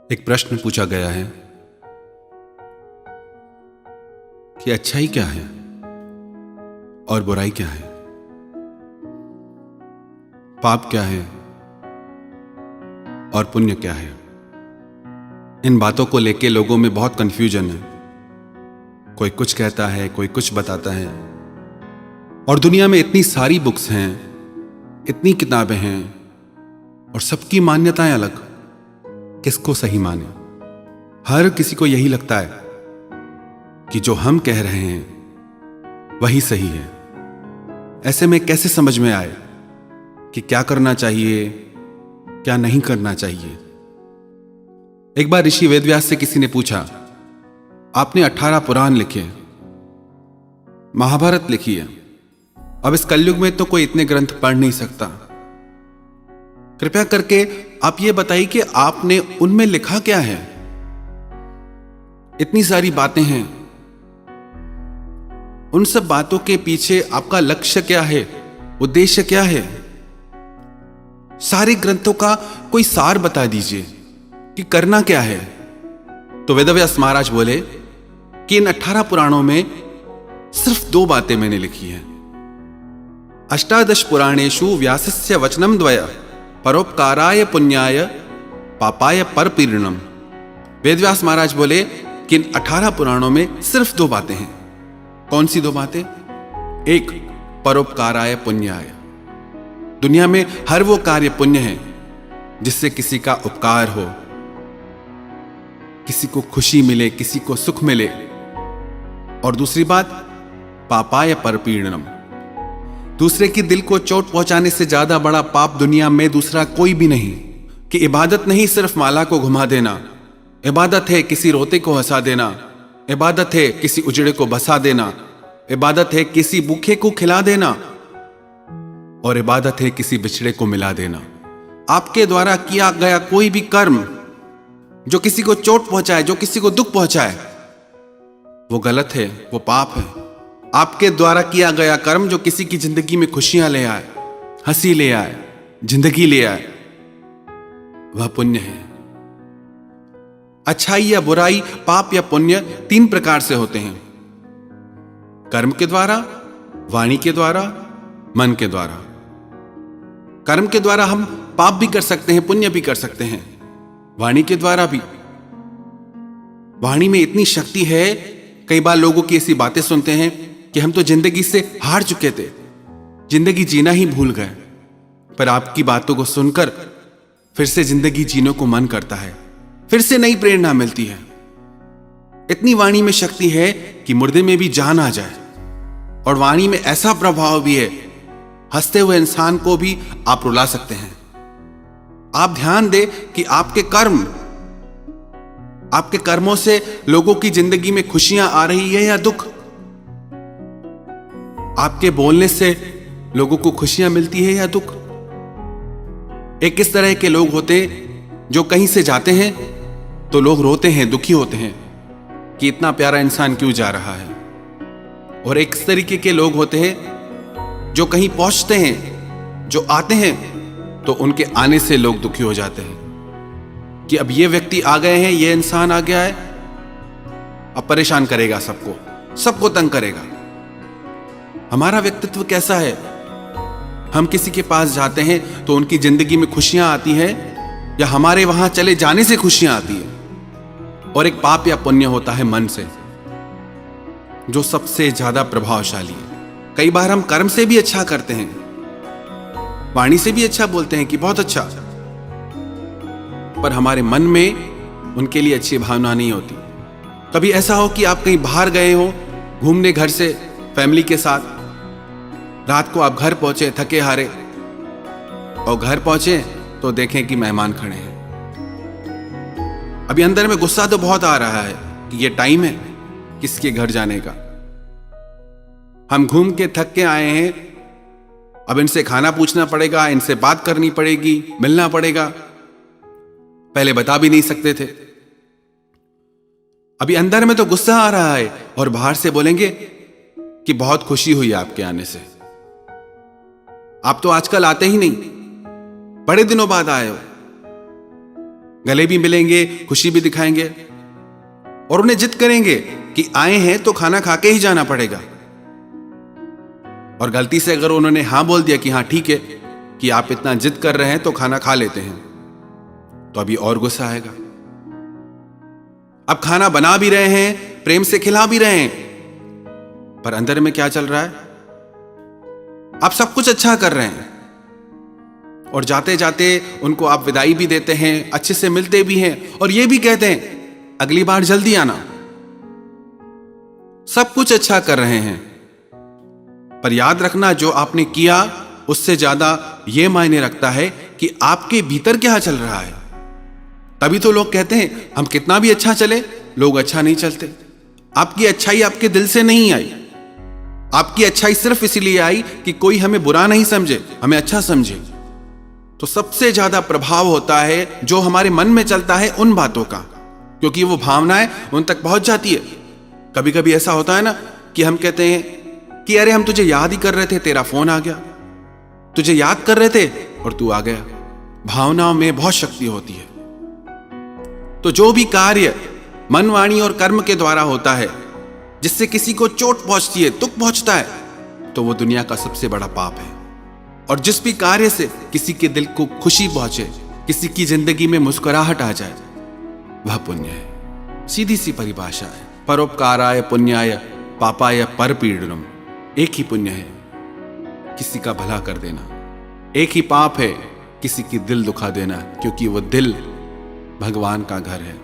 एक प्रश्न पूछा गया है कि अच्छाई क्या है और बुराई क्या है, पाप क्या है और पुण्य क्या है। इन बातों को लेके लोगों में बहुत कंफ्यूजन है। कोई कुछ कहता है, कोई कुछ बताता है, और दुनिया में इतनी सारी बुक्स हैं, इतनी किताबें हैं, और सबकी मान्यताएं अलग। किसको सही माने? हर किसी को यही लगता है कि जो हम कह रहे हैं वही सही है। ऐसे में कैसे समझ में आए कि क्या करना चाहिए, क्या नहीं करना चाहिए। एक बार ऋषि वेदव्यास से किसी ने पूछा, आपने 18 पुराण लिखे, महाभारत लिखी है, अब इस कलयुग में तो कोई इतने ग्रंथ पढ़ नहीं सकता। कृपया करके आप ये बताइए कि आपने उनमें लिखा क्या है। इतनी सारी बातें हैं, उन सब बातों के पीछे आपका लक्ष्य क्या है, उद्देश्य क्या है। सारे ग्रंथों का कोई सार बता दीजिए कि करना क्या है। तो वेदव्यास महाराज बोले कि इन 18 पुराणों में सिर्फ 2 बातें मैंने लिखी हैं। अष्टादश पुराणेषु व्यासस्य वचनम द्वय परोपकाराय पुण्याय पापाय परपीड़नम। वेदव्यास महाराज बोले कि इन 18 पुराणों में सिर्फ 2 बातें हैं। कौन सी 2 बातें? एक, परोपकाराय पुण्याय। दुनिया में हर वो कार्य पुण्य है जिससे किसी का उपकार हो, किसी को खुशी मिले, किसी को सुख मिले। और दूसरी बात, पापाय परपीड़नम। दूसरे की दिल को चोट पहुंचाने से ज्यादा बड़ा पाप दुनिया में दूसरा कोई भी नहीं। कि इबादत नहीं सिर्फ माला को घुमा देना, इबादत है किसी रोते को हंसा देना, इबादत है किसी उजड़े को बसा देना, इबादत है किसी भूखे को खिला देना, और इबादत है किसी बिछड़े को मिला देना। आपके द्वारा किया गया कोई भी कर्म जो किसी को चोट पहुंचाए, जो किसी को दुख पहुंचाए, वो गलत है, वो पाप है। आपके द्वारा किया गया कर्म जो किसी की जिंदगी में खुशियां ले आए, हंसी ले आए, जिंदगी ले आए, वह पुण्य है। अच्छाई या बुराई, पाप या पुण्य 3 प्रकार से होते हैं। कर्म के द्वारा, वाणी के द्वारा, मन के द्वारा। कर्म के द्वारा हम पाप भी कर सकते हैं, पुण्य भी कर सकते हैं। वाणी के द्वारा भी। वाणी में इतनी शक्ति है, कई बार लोगों की ऐसी बातें सुनते हैं कि हम तो जिंदगी से हार चुके थे, जिंदगी जीना ही भूल गए, पर आपकी बातों को सुनकर फिर से जिंदगी जीने को मन करता है, फिर से नई प्रेरणा मिलती है। इतनी वाणी में शक्ति है कि मुर्दे में भी जान आ जाए। और वाणी में ऐसा प्रभाव भी है, हंसते हुए इंसान को भी आप रुला सकते हैं। आप ध्यान दें कि आपके कर्मों से लोगों की जिंदगी में खुशियां आ रही है या दुख। आपके बोलने से लोगों को खुशियां मिलती है या दुख। एक किस तरह के लोग होते जो कहीं से जाते हैं तो लोग रोते हैं, दुखी होते हैं कि इतना प्यारा इंसान क्यों जा रहा है। और एक इस तरीके के लोग होते हैं जो कहीं पहुंचते हैं, जो आते हैं तो उनके आने से लोग दुखी हो जाते हैं कि अब ये व्यक्ति आ गए हैं, ये इंसान आ गया है, अब परेशान करेगा सबको तंग करेगा। हमारा व्यक्तित्व कैसा है? हम किसी के पास जाते हैं तो उनकी जिंदगी में खुशियां आती हैं, या हमारे वहां चले जाने से खुशियां आती हैं। और एक पाप या पुण्य होता है मन से, जो सबसे ज्यादा प्रभावशाली है। कई बार हम कर्म से भी अच्छा करते हैं, वाणी से भी अच्छा बोलते हैं कि बहुत अच्छा, पर हमारे मन में उनके लिए अच्छी भावना नहीं होती। कभी ऐसा हो कि आप कहीं बाहर गए हो घूमने, घर से फैमिली के साथ, रात को आप घर पहुंचे थके हारे, और घर पहुंचे तो देखें कि मेहमान खड़े हैं। अभी अंदर में गुस्सा तो बहुत आ रहा है कि ये टाइम है किसके घर जाने का। हम घूम के थक के आए हैं, अब इनसे खाना पूछना पड़ेगा, इनसे बात करनी पड़ेगी, मिलना पड़ेगा। पहले बता भी नहीं सकते थे। अभी अंदर में तो गुस्सा आ रहा है और बाहर से बोलेंगे कि बहुत खुशी हुई आपके आने से, आप तो आजकल आते ही नहीं, बड़े दिनों बाद आए हो। गले भी मिलेंगे, खुशी भी दिखाएंगे और उन्हें जिद करेंगे कि आए हैं तो खाना खा के ही जाना पड़ेगा। और गलती से अगर उन्होंने हां बोल दिया कि हां ठीक है कि आप इतना जिद कर रहे हैं तो खाना खा लेते हैं, तो अभी और गुस्सा आएगा। अब खाना बना भी रहे हैं, प्रेम से खिला भी रहे हैं, पर अंदर में क्या चल रहा है? आप सब कुछ अच्छा कर रहे हैं और जाते जाते उनको आप विदाई भी देते हैं, अच्छे से मिलते भी हैं और ये भी कहते हैं अगली बार जल्दी आना। सब कुछ अच्छा कर रहे हैं, पर याद रखना जो आपने किया उससे ज्यादा यह मायने रखता है कि आपके भीतर क्या चल रहा है। तभी तो लोग कहते हैं हम कितना भी अच्छा चले, लोग अच्छा नहीं चलते। आपकी अच्छाई आपके दिल से नहीं आई, आपकी अच्छाई सिर्फ इसीलिए आई कि कोई हमें बुरा नहीं समझे, हमें अच्छा समझे। तो सबसे ज्यादा प्रभाव होता है जो हमारे मन में चलता है उन बातों का, क्योंकि वो भावनाएं उन तक पहुंच जाती है। कभी कभी ऐसा होता है ना कि हम कहते हैं कि अरे हम तुझे याद ही कर रहे थे, तेरा फोन आ गया, तुझे याद कर रहे थे और तू आ गया। भावनाओं में बहुत शक्ति होती है। तो जो भी कार्य मन, वाणी और कर्म के द्वारा होता है जिससे किसी को चोट पहुंचती है, दुख पहुंचता है, तो वो दुनिया का सबसे बड़ा पाप है। और जिस भी कार्य से किसी के दिल को खुशी पहुंचे, किसी की जिंदगी में मुस्कुराहट आ जाए, वह पुण्य है। सीधी सी परिभाषा है, परोपकाराय पुण्याय पापाय परपीडनम। एक ही पुण्य है किसी का भला कर देना, एक ही पाप है किसी की दिल दुखा देना, क्योंकि वो दिल भगवान का घर है।